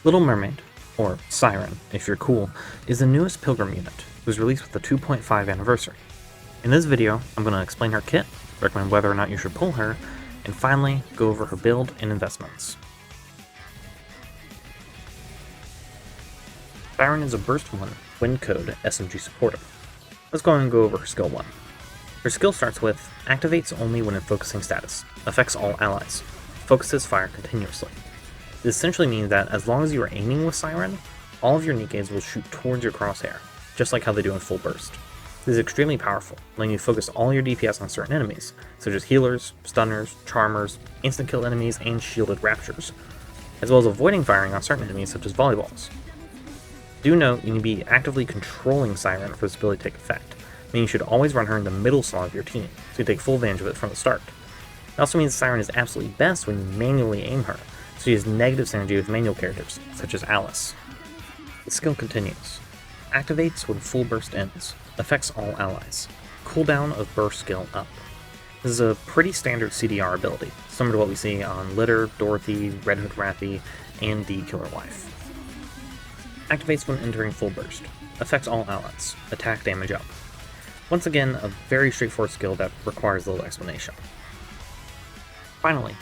Little Mermaid, or Siren if you're cool, is the newest Pilgrim unit. It was released with the 2.5 anniversary. In this video, I'm going to explain her kit, recommend whether or not you should pull her, and finally go over her build and investments. Siren is a Burst 1 Wind Code SMG supporter. Let's go ahead and go over her skill 1. Her skill starts with activates only when in focusing status, affects all allies, focuses fire continuously. This essentially means that as long as you are aiming with Siren, all of your Nikkes will shoot towards your crosshair, just like how they do in full burst. This is extremely powerful, letting you focus all your DPS on certain enemies, such as healers, stunners, charmers, instant kill enemies, and shielded raptures, as well as avoiding firing on certain enemies such as volleyballs. Do note you need to be actively controlling Siren for this ability to take effect, meaning you should always run her in the middle slot of your team, so you take full advantage of it from the start. It also means Siren is absolutely best when you manually aim her, so she has negative synergy with manual characters, such as Alice. The skill continues. Activates when full burst ends, affects all allies. Cooldown of burst skill up. This is a pretty standard CDR ability, similar to what we see on Litter, Dorothy, Red Hood Rappy, and the Killer Wife. Activates when entering full burst, affects all allies, attack damage up. Once again, a very straightforward skill that requires little explanation. Finally,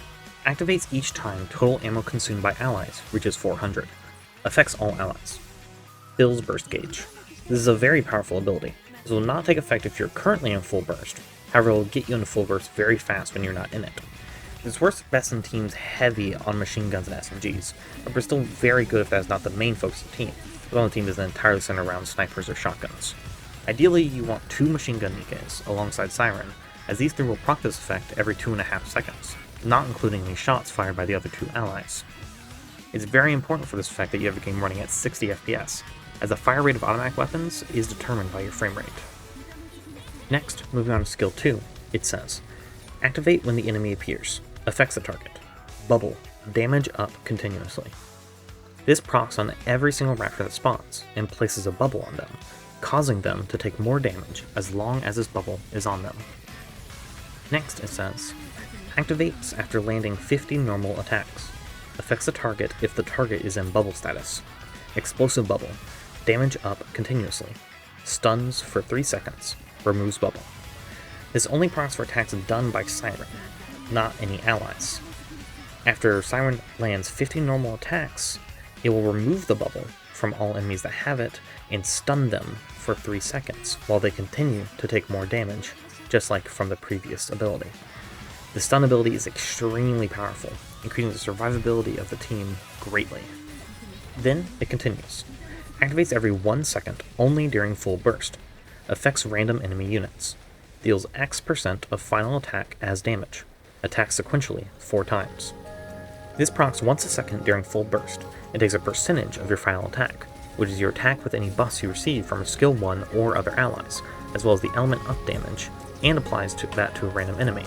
activates each time total ammo consumed by allies reaches 400, affects all allies. Fills burst gauge. This is a very powerful ability. This will not take effect if you're currently in full burst, however it will get you into full burst very fast when you're not in it. This works best in teams heavy on machine guns and SMGs, but we're still very good if that is not the main focus of the team, but on the team is entirely centered around snipers or shotguns. Ideally, you want 2 machine gun Nikkes alongside Siren, as these 3 will proc this effect every 2.5 seconds, not including any shots fired by the other 2 allies. It's very important for this effect that you have a game running at 60 FPS, as the fire rate of automatic weapons is determined by your frame rate. Next, moving on to skill 2, it says, activate when the enemy appears, affects the target, bubble, damage up continuously. This procs on every single raptor that spawns, and places a bubble on them, causing them to take more damage as long as this bubble is on them. Next it says, activates after landing 50 normal attacks, affects the target if the target is in bubble status, explosive bubble, damage up continuously, stuns for 3 seconds, removes bubble. This only procs for attacks done by Siren, not any allies. After Siren lands 50 normal attacks, it will remove the bubble from all enemies that have it and stun them for 3 seconds while they continue to take more damage, just like from the previous ability. The stun ability is extremely powerful, increasing the survivability of the team greatly. Then it continues. Activates every 1 second only during full burst. Affects random enemy units. Deals X% of final attack as damage. Attacks sequentially 4 times. This procs once a second during full burst and takes a percentage of your final attack, which is your attack with any buffs you receive from a skill 1 or other allies, as well as the element up damage, and applies that to a random enemy.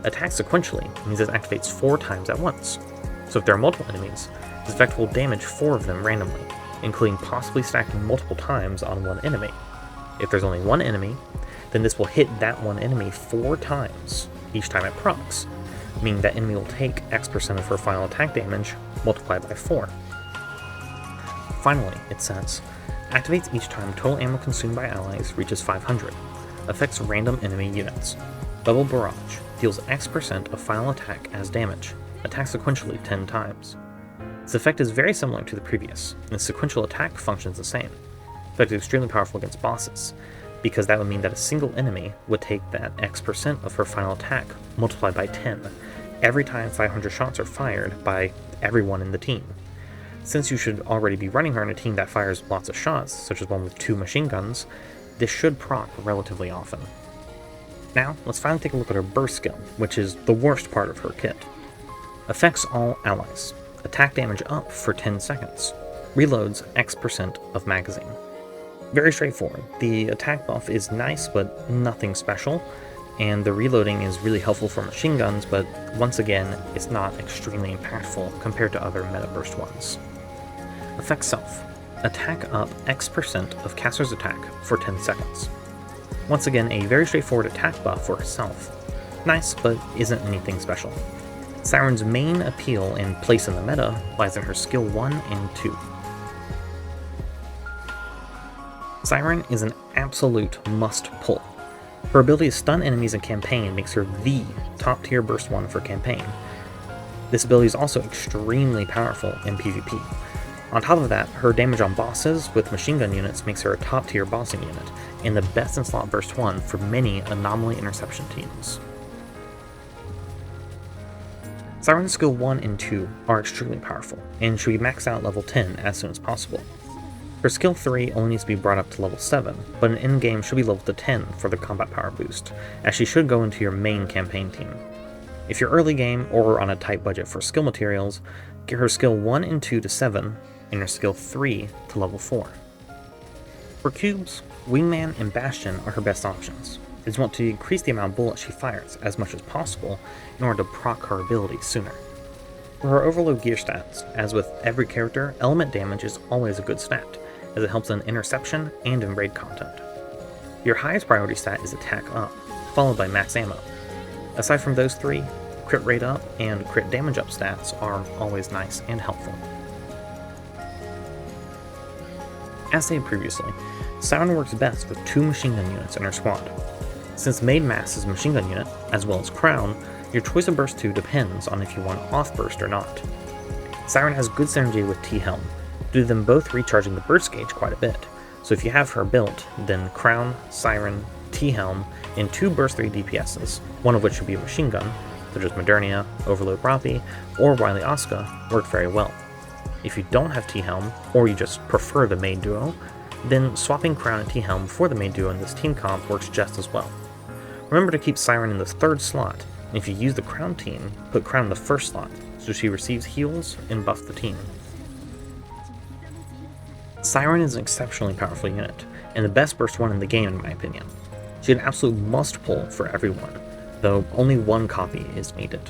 Attacks sequentially means it activates 4 times at once, so if there are multiple enemies, this effect will damage 4 of them randomly, including possibly stacking multiple times on one enemy. If there's only one enemy, then this will hit that one enemy 4 times each time it procs, meaning that enemy will take X% of her final attack damage multiplied by 4. Finally, it says, activates each time total ammo consumed by allies reaches 500, affects random enemy units. Bubble Barrage, deals X% of final attack as damage, attacks sequentially 10 times. This effect is very similar to the previous, and the sequential attack functions the same. The effect is extremely powerful against bosses, because that would mean that a single enemy would take that X% of her final attack multiplied by 10 every time 500 shots are fired by everyone in the team. Since you should already be running her in a team that fires lots of shots, such as one with 2 machine guns, this should proc relatively often. Now, let's finally take a look at her burst skill, which is the worst part of her kit. Affects all allies. Attack damage up for 10 seconds. Reloads X% of magazine. Very straightforward. The attack buff is nice, but nothing special, and the reloading is really helpful for machine guns, but once again, it's not extremely impactful compared to other meta burst ones. Affects self. Attack up X% of caster's attack for 10 seconds. Once again, a very straightforward attack buff for herself. Nice, but isn't anything special. Siren's main appeal and place in the meta lies in her skill 1 and 2. Siren is an absolute must-pull. Her ability to stun enemies in campaign makes her the top tier burst 1 for campaign. This ability is also extremely powerful in PvP. On top of that, her damage on bosses with machine gun units makes her a top tier bossing unit, and the best in slot burst 1 for many anomaly interception teams. Siren's skill 1 and 2 are extremely powerful, and should be maxed out level 10 as soon as possible. Her skill 3 only needs to be brought up to level 7, but an endgame should be leveled to 10 for the combat power boost, as she should go into your main campaign team. If you're early game or on a tight budget for skill materials, get her skill 1 and 2 to 7, and her skill 3 to level 4. For cubes, Wingman and Bastion are her best options, as you want to increase the amount of bullets she fires as much as possible in order to proc her ability sooner. For her overload gear stats, as with every character, element damage is always a good stat, as it helps in interception and in raid content. Your highest priority stat is attack up, followed by max ammo. Aside from those three, crit rate up and crit damage up stats are always nice and helpful. As stated previously, Siren works best with 2 machine gun units in her squad. Since Maid Mass is a machine gun unit, as well as Crown, your choice of burst 2 depends on if you want off burst or not. Siren has good synergy with T-Helm, due to them both recharging the burst gauge quite a bit, so if you have her built, then Crown, Siren, T-Helm, and 2 burst 3 DPSs, one of which should be a machine gun, such as Modernia, Overload Roppy, or Wily Asuka, work very well. If you don't have T-Helm, or you just prefer the main duo, then swapping Crown and T-Helm for the main duo in this team comp works just as well. Remember to keep Siren in the 3rd slot, and if you use the Crown team, put Crown in the 1st slot, so she receives heals and buffs the team. Siren is an exceptionally powerful unit, and the best burst 1 in the game in my opinion. She's an absolute must-pull for everyone, though only one copy is needed.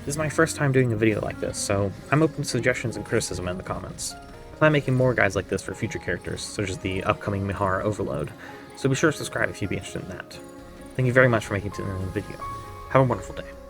This is my first time doing a video like this, so I'm open to suggestions and criticism in the comments. I plan on making more guides like this for future characters, such as the upcoming Mihara Overload, so be sure to subscribe if you'd be interested in that. Thank you very much for making it to the end of the video. Have a wonderful day.